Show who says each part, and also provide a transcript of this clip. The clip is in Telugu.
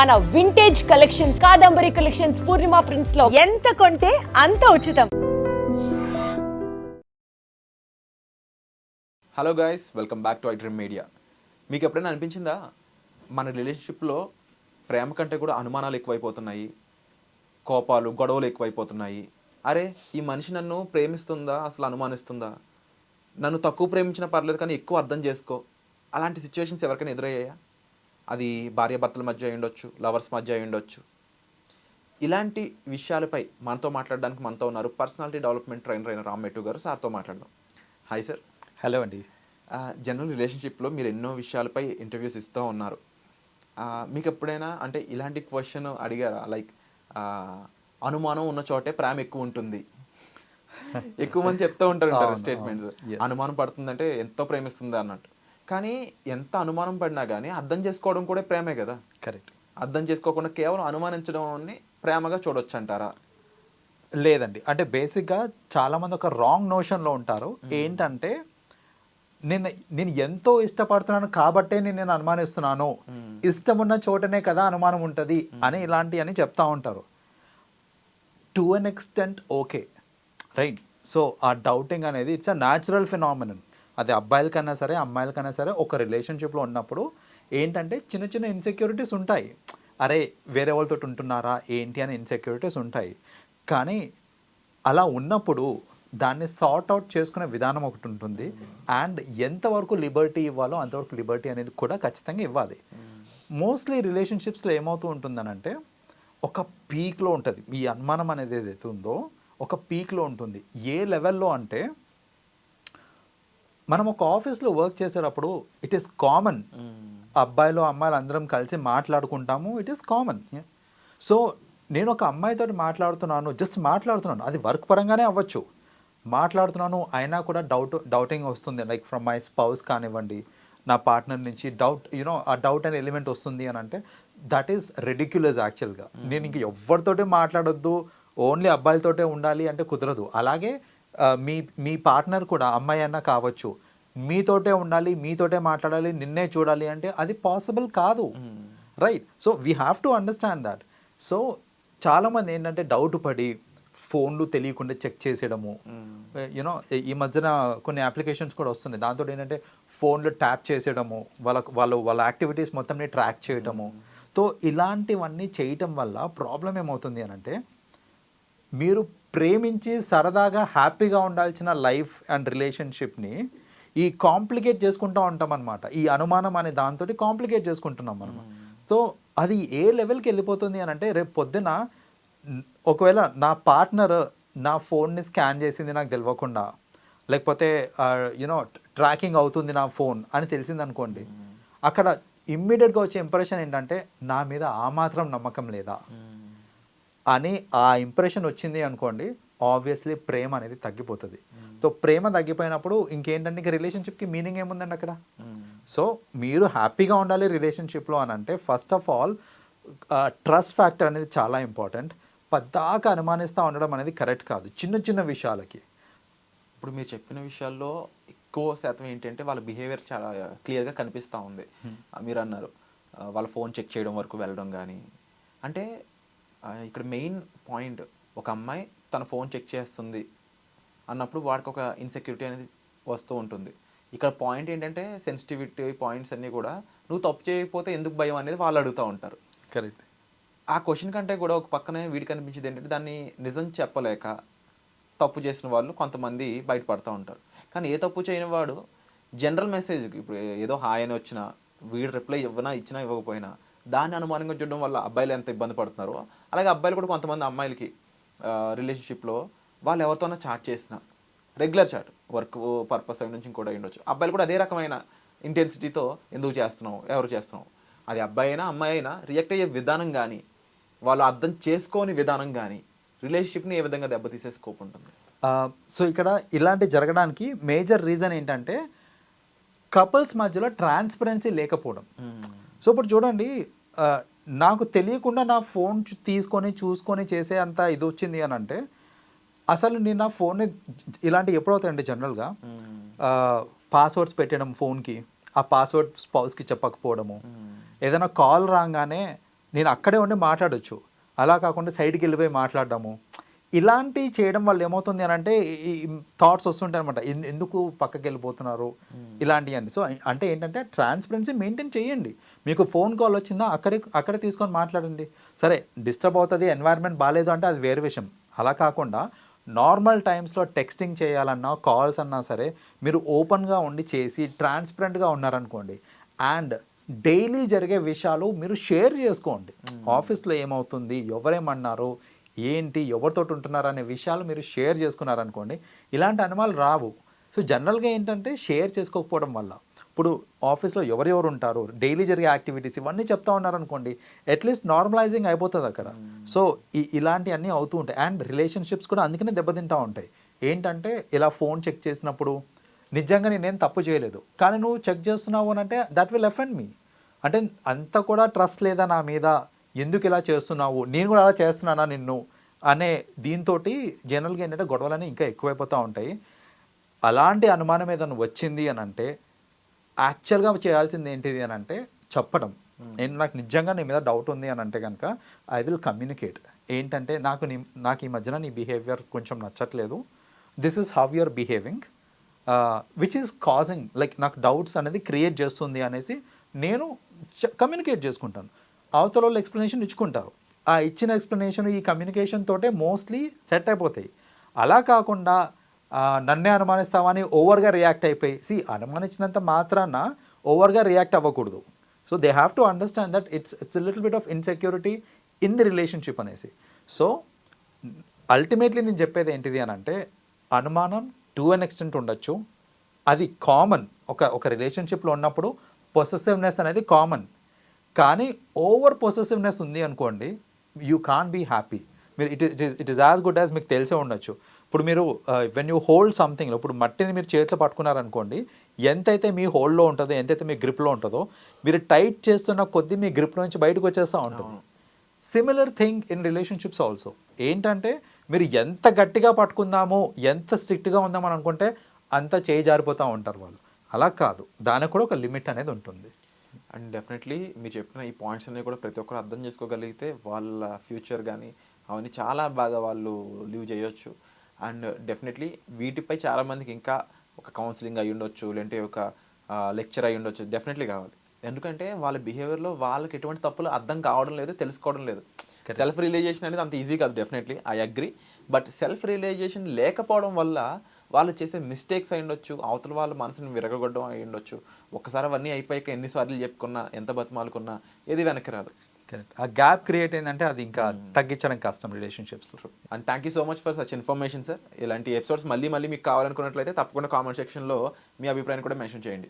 Speaker 1: మన వింటేజ్ కలెక్షన్స్, కాదంబరి కలెక్షన్స్, పూర్ణిమ ప్రింట్స్ లో ఎంత కొంటే అంత ఉచితం.
Speaker 2: Hello guys, welcome back to I dream media. మీకు ఎప్పుడైనా అనిపించిందా మన రిలేషన్షిప్లో ప్రేమ కంటే కూడా అనుమానాలు ఎక్కువైపోతున్నాయి, కోపాలు గొడవలు ఎక్కువైపోతున్నాయి? అరే, ఈ మనిషి నన్ను ప్రేమిస్తుందా అసలు అనుమానిస్తుందా, నన్ను తక్కువ ప్రేమించినా పర్లేదు కానీ ఎక్కువ అర్థం చేసుకో, అలాంటి సిచ్యువేషన్స్ ఎవరికైనా ఎదురయ్యాయా? అది భార్యాభర్తల మధ్య అయి ఉండొచ్చు, లవర్స్ మధ్య అయి ఉండొచ్చు. ఇలాంటి విషయాలపై మనతో మాట్లాడడానికి మనతో ఉన్నారు పర్సనాలిటీ డెవలప్మెంట్ ట్రైనర్ అయిన రామ్ మెట్టు గారు. సార్తో మాట్లాడదాం. Hi sir.
Speaker 3: హలో అండి.
Speaker 2: జనరల్ రిలేషన్షిప్లో మీరు ఎన్నో విషయాలపై ఇంటర్వ్యూస్ ఇస్తూ ఉన్నారు. మీకు ఎప్పుడైనా అంటే ఇలాంటి క్వశ్చన్ అడిగారా? లైక్ అనుమానం ఉన్న చోటే ప్రేమ ఎక్కువ ఉంటుంది, ఎక్కువ మంది చెప్తూ ఉంటారు స్టేట్మెంట్స్. అనుమానం పడుతుందంటే ఎంతో ప్రేమిస్తుంది అన్నట్టు. కానీ ఎంత అనుమానం పడినా కానీ అర్థం చేసుకోవడం కూడా ప్రేమే కదా.
Speaker 3: కరెక్ట్.
Speaker 2: అర్థం చేసుకోకుండా కేవలం అనుమానించడం ప్రేమగా చూడొచ్చు అంటారా?
Speaker 3: లేదండి, అంటే బేసిక్గా చాలామంది ఒక రాంగ్ నోషన్లో ఉంటారు. ఏంటంటే నేను ఎంతో ఇష్టపడుతున్నాను కాబట్టే నేను అనుమానిస్తున్నాను, ఇష్టం ఉన్న చోటనే కదా అనుమానం ఉంటుంది అని ఇలాంటివన్నీ చెప్తా ఉంటారు. To an extent okay, right. So ఆ డౌటింగ్ అనేది ఇట్స్ అ న్యాచురల్ ఫినామినన్. అది అబ్బాయిలకైనా సరే అమ్మాయిలకైనా సరే ఒక రిలేషన్షిప్లో ఉన్నప్పుడు ఏంటంటే చిన్న చిన్న ఇన్సెక్యూరిటీస్ ఉంటాయి. అరే, వేరే వాళ్ళతో ఉంటున్నారా ఏంటి అని ఇన్సెక్యూరిటీస్ ఉంటాయి. కానీ అలా ఉన్నప్పుడు దాన్ని సార్ట్ అవుట్ చేసుకునే విధానం ఒకటి ఉంటుంది. అండ్ ఎంతవరకు లిబర్టీ ఇవ్వాలో అంతవరకు లిబర్టీ అనేది కూడా ఖచ్చితంగా ఇవ్వాలి. మోస్ట్లీ రిలేషన్షిప్స్లో ఏమవుతూ ఉంటుందనంటే ఒక పీక్లో ఉంటుంది. ఈ అనుమానం అనేది ఏదైతే ఉందో ఒక పీక్లో ఉంటుంది. ఏ లెవెల్లో అంటే మనం ఒక ఆఫీస్లో వర్క్ చేసేటప్పుడు ఇట్ ఈస్ కామన్, అబ్బాయిలు అమ్మాయిలు అందరం కలిసి మాట్లాడుకుంటాము, ఇట్ ఈస్ కామన్. సో నేను ఒక అమ్మాయితో మాట్లాడుతున్నాను, జస్ట్ మాట్లాడుతున్నాను, అది వర్క్ పరంగానే అవ్వచ్చు, మాట్లాడుతున్నాను అయినా కూడా డౌటింగ్ వస్తుంది. లైక్ ఫ్రమ్ మై స్పౌస్ కానివ్వండి, నా పార్ట్నర్ నుంచి డౌట్, ఆ డౌట్ అనే ఎలిమెంట్ వస్తుంది అని అంటే దట్ ఈస్ రెడిక్యులస్ యాక్చువల్గా. నేను ఇంక ఎవరితోటే మాట్లాడొద్దు, ఓన్లీ అబ్బాయిలతోటే ఉండాలి అంటే కుదరదు. అలాగే మీ పార్ట్నర్ కూడా అమ్మాయి అన్నా కావచ్చు, మీతోటే ఉండాలి, మీతోటే మాట్లాడాలి, నిన్నే చూడాలి అంటే అది పాసిబుల్ కాదు, right. So we have to understand that. So చాలామంది ఏంటంటే డౌట్ పడి ఫోన్లు తెలియకుండా చెక్ చేసేయడము, ఈ మధ్యన కొన్ని అప్లికేషన్స్ కూడా వస్తున్నాయి, దాంతో ఏంటంటే ఫోన్లు ట్యాప్ చేసేయడము, వాళ్ళ యాక్టివిటీస్ మొత్తంని ట్రాక్ చేయటము. సో ఇలాంటివన్నీ చేయటం వల్ల ప్రాబ్లం ఏమవుతుంది అని అంటే మీరు ప్రేమించి సరదాగా హ్యాపీగా ఉండాల్సిన లైఫ్ అండ్ రిలేషన్షిప్ని ఈ కాంప్లికేట్ చేసుకుంటూ ఉంటాం అనమాట. ఈ అనుమానం అనే దాంతో కాంప్లికేట్ చేసుకుంటున్నాం మనం. సో అది ఏ లెవెల్కి వెళ్ళిపోతుంది అని అంటే రేపు పొద్దున ఒకవేళ నా పార్ట్నర్ నా ఫోన్ని స్కాన్ చేసింది నాకు తెలియకుండా, లేకపోతే ట్రాకింగ్ అవుతుంది నా ఫోన్ అని తెలిసింది అనుకోండి, అక్కడ ఇమ్మీడియట్గా వచ్చే ఇంప్రెషన్ ఏంటంటే నా మీద ఆ మాత్రం నమ్మకం లేదా అని ఆ ఇంప్రెషన్ వచ్చింది అనుకోండి, ఆబ్వియస్లీ ప్రేమ అనేది తగ్గిపోతుంది. సో ప్రేమ తగ్గిపోయినప్పుడు ఇంకేంటంటే ఇంకా రిలేషన్షిప్కి మీనింగ్ ఏముందండి అక్కడ? సో మీరు హ్యాపీగా ఉండాలి రిలేషన్షిప్లో అని అంటే first of all trust factor అనేది చాలా ఇంపార్టెంట్. పద్దాకా అనుమానిస్తూ ఉండడం అనేది కరెక్ట్ కాదు చిన్న చిన్న విషయాలకి.
Speaker 2: ఇప్పుడు మీరు చెప్పిన విషయాల్లో ఎక్కువ శాతం ఏంటంటే వాళ్ళ బిహేవియర్ చాలా క్లియర్గా కనిపిస్తూ ఉంది. మీరు అన్నారు వాళ్ళ ఫోన్ చెక్ చేయడం వరకు వెళ్ళడం కానీ. అంటే ఇక్కడ మెయిన్ పాయింట్, ఒక అమ్మాయి తన ఫోన్ చెక్ చేస్తుంది అన్నప్పుడు వాడికి ఒక ఇన్సెక్యూరిటీ అనేది వస్తూ ఉంటుంది. ఇక్కడ పాయింట్ ఏంటంటే సెన్సిటివిటీ పాయింట్స్ అన్నీ కూడా నువ్వు తప్పు చేయకపోతే ఎందుకు భయం అనేది వాళ్ళు అడుగుతూ ఉంటారు.
Speaker 3: కరెక్ట్.
Speaker 2: ఆ క్వశ్చన్ కంటే కూడా ఒక పక్కనే వీడికి అనిపించేది ఏంటంటే దాన్ని నిజం చెప్పలేక తప్పు చేసిన వాళ్ళు కొంతమంది బయటపడుతూ ఉంటారు. కానీ ఏ తప్పు చేయని వాడు జనరల్ మెసేజ్, ఇప్పుడు ఏదో హాయ్ అని వచ్చినా వీడు రిప్లై ఇచ్చినా ఇవ్వకపోయినా దాన్ని అనుమానంగా చూడడం వల్ల అబ్బాయిలు ఎంత ఇబ్బంది పడుతున్నారో, అలాగే అబ్బాయిలు కూడా కొంతమంది అమ్మాయిలకి రిలేషన్షిప్లో వాళ్ళు ఎవరితోనో చాట్ చేసిన రెగ్యులర్ చాట్, వర్క్ పర్పస్ అయి నుంచి ఇంకోటి ఉండొచ్చు, అబ్బాయిలు కూడా అదే రకమైన ఇంటెన్సిటీతో ఎందుకు చేస్తున్నావు, ఎవరు చేస్తున్నావు, అది అబ్బాయి అయినా అమ్మాయి అయినా రియాక్ట్ అయ్యే విధానం కానీ వాళ్ళు అర్థం చేసుకోని విధానం కానీ రిలేషన్షిప్ని ఏ విధంగా దెబ్బతీసే స్కోప్ ఉంటుంది?
Speaker 3: సో ఇక్కడ ఇలాంటి జరగడానికి మేజర్ రీజన్ ఏంటంటే కపుల్స్ మధ్యలో ట్రాన్స్పరెన్సీ లేకపోవడం. సో ఇప్పుడు చూడండి, నాకు తెలియకుండా నా ఫోన్ తీసుకొని చూసుకొని చేసే అంత ఇది వచ్చింది అని అంటే అసలు నేను నా ఫోన్ని ఇలాంటివి ఎప్పుడవుతాయండి జనరల్గా పాస్వర్డ్స్ పెట్టడం ఫోన్కి, ఆ పాస్వర్డ్ స్పౌస్కి చెప్పకపోవడము, ఏదైనా కాల్ రాగానే నేను అక్కడే ఉండి మాట్లాడొచ్చు. అలా కాకుండా సైడ్కి వెళ్ళిపోయి మాట్లాడడము, ఇలాంటివి చేయడం వల్ల ఏమవుతుంది అని అంటే ఈ థాట్స్ వస్తుంటాయి అనమాట, ఎందుకు పక్కకి వెళ్ళిపోతున్నారు ఇలాంటివి అని. సో అంటే ఏంటంటే ట్రాన్స్పరెన్సీ మెయింటైన్ చేయండి. మీకు ఫోన్ కాల్ వచ్చిందా అక్కడే తీసుకొని మాట్లాడండి. సరే డిస్టర్బ్ అవుతుంది, ఎన్వైర్న్మెంట్ బాగాలేదు అంటే అది వేరే విషయం. అలా కాకుండా నార్మల్ టైమ్స్లో టెక్స్టింగ్ చేయాలన్నా కాల్స్ అన్నా సరే మీరు ఓపెన్గా ఉండి చేసి ట్రాన్స్పరెంట్గా ఉన్నారనుకోండి, అండ్ డైలీ జరిగే విషయాలు మీరు షేర్ చేసుకోండి. ఆఫీస్లో ఏమవుతుంది, ఎవరేమన్నారు, ఏంటి, ఎవరితో ఉంటున్నారు అనే విషయాలు మీరు షేర్ చేసుకున్నారనుకోండి, ఇలాంటి అనుమానాలు రావు. సో జనరల్గా ఏంటంటే షేర్ చేసుకోకపోవడం వల్ల ఇప్పుడు ఆఫీస్లో ఎవరెవరు ఉంటారు, డైలీ జరిగే యాక్టివిటీస్ ఇవన్నీ చెప్తా ఉన్నారనుకోండి, అట్లీస్ట్ నార్మలైజింగ్ అయిపోతుంది అక్కడ. సో ఇలాంటివన్నీ అవుతూ ఉంటాయి. అండ్ రిలేషన్షిప్స్ కూడా అందుకనే దెబ్బతింటూ ఉంటాయి. ఏంటంటే ఇలా ఫోన్ చెక్ చేసినప్పుడు నిజంగా నేనేం తప్పు చేయలేదు, కానీ నువ్వు చెక్ చేస్తున్నావు అని అంటే దట్ విల్ అఫెండ్ మీ. అంటే అంత కూడా ట్రస్ట్ లేదా నా మీద, ఎందుకు ఇలా చేస్తున్నావు, నేను కూడా అలా చేస్తున్నానా నిన్ను అనే దీంతో జనరల్గా ఏంటంటే గొడవలని ఇంకా ఎక్కువైపోతూ ఉంటాయి. అలాంటి అనుమానం ఏదైనా వచ్చింది అని అంటే యాక్చువల్గా చేయాల్సింది ఏంటిది అని అంటే చెప్పడం. నాకు నిజంగా నీ మీద డౌట్ ఉంది అని అంటే కనుక ఐ విల్ కమ్యూనికేట్. ఏంటంటే నాకు ఈ మధ్యన నీ బిహేవియర్ కొంచెం నచ్చట్లేదు, this is how you're behaving which is causing like నాకు డౌట్స్ అనేది క్రియేట్ చేస్తుంది అనేసి నేను కమ్యూనికేట్ చేసుకుంటాను. అవతల వాళ్ళు ఎక్స్ప్లెనేషన్ ఇచ్చుకుంటారు. ఆ ఇచ్చిన ఎక్స్ప్లెనేషన్ ఈ కమ్యూనికేషన్ తోటే మోస్ట్లీ సెట్ అయిపోతాయి. అలా కాకుండా నన్నే అనుమానిస్తామని ఓవర్గా రియాక్ట్ అయిపోయి అనుమానించినంత మాత్రాన ఓవర్గా రియాక్ట్ అవ్వకూడదు. So they have to understand that it's little bit of insecurity in the relationship అనేసి. సో అల్టిమేట్లీ నేను చెప్పేది ఏంటిది అని అంటే అనుమానం టు అన్ ఎక్స్టెంట్ ఉండొచ్చు, అది కామన్. ఒక రిలేషన్షిప్లో ఉన్నప్పుడు పొసెసివ్నెస్ అనేది కామన్, కానీ ఓవర్ పొసెసివ్నెస్ ఉంది అనుకోండి, యూ కాన్ బీ హ్యాపీ. మీరు it is as good as మీకు తెలిసే ఉండొచ్చు. ఇప్పుడు మీరు వెన్ యూ హోల్డ్ సంథింగ్, ఇప్పుడు మట్టిని మీరు చేతిలో పట్టుకున్నారనుకోండి, ఎంతైతే మీ హోల్డ్లో ఉంటుందో, ఎంతైతే మీ గ్రిప్లో ఉంటుందో, మీరు టైట్ చేస్తున్న కొద్దీ మీ గ్రిప్ నుంచి బయటకు వచ్చేస్తూ ఉంటుంది. Similar thing in relationships also. ఏంటంటే మీరు ఎంత గట్టిగా పట్టుకుందామో, ఎంత స్ట్రిక్ట్గా ఉందామని అనుకుంటే అంత చేయి జారిపోతూ ఉంటారు వాళ్ళు. అలా కాదు, దానికి కూడా ఒక లిమిట్ అనేది ఉంటుంది.
Speaker 2: అండ్ డెఫినెట్లీ మీరు చెప్పిన ఈ పాయింట్స్ అనేవి కూడా ప్రతి ఒక్కరు అర్థం చేసుకోగలిగితే వాళ్ళ ఫ్యూచర్ కానీ అవన్నీ చాలా బాగా వాళ్ళు లివ్ చేయొచ్చు. అండ్ డెఫినెట్లీ వీటిపై చాలామందికి ఇంకా ఒక కౌన్సిలింగ్ అయ్యి ఉండొచ్చు, లేదంటే ఒక లెక్చర్ అయ్యి ఉండొచ్చు, డెఫినెట్లీ కావాలి. ఎందుకంటే వాళ్ళ బిహేవియర్లో వాళ్ళకి ఎటువంటి తప్పులు అర్థం కావడం లేదు, తెలుసుకోవడం లేదు. సెల్ఫ్ రియలైజేషన్ అనేది అంత ఈజీ కాదు, definitely I agree. But self realisation లేకపోవడం వల్ల వాళ్ళు చేసే మిస్టేక్స్ అయి ఉండొచ్చు, అవతల వాళ్ళ మనసుని విరగొట్టడం అయి ఉండొచ్చు. ఒక్కసారి అవన్నీ అయిపోయాక ఎన్నిసార్లు చెప్పుకున్నా, ఎంత బతిమాలుకున్నా ఏది వెనక్కి రాదు.
Speaker 3: ఆ గ్యాప్ క్రియేట్ అయిందంటే అది ఇంకా తగ్గించడం కష్టం రిలేషన్షిప్స్లో.
Speaker 2: And thank you so much for such information sir. ఇలాంటి ఎపిసోడ్స్ మళ్ళీ మీకు కావాలనుకున్నట్లయితే తప్పకుండా కామెంట్ సెక్షన్లో మీ అభిప్రాయాన్ని కూడా మెన్షన్ చేయండి.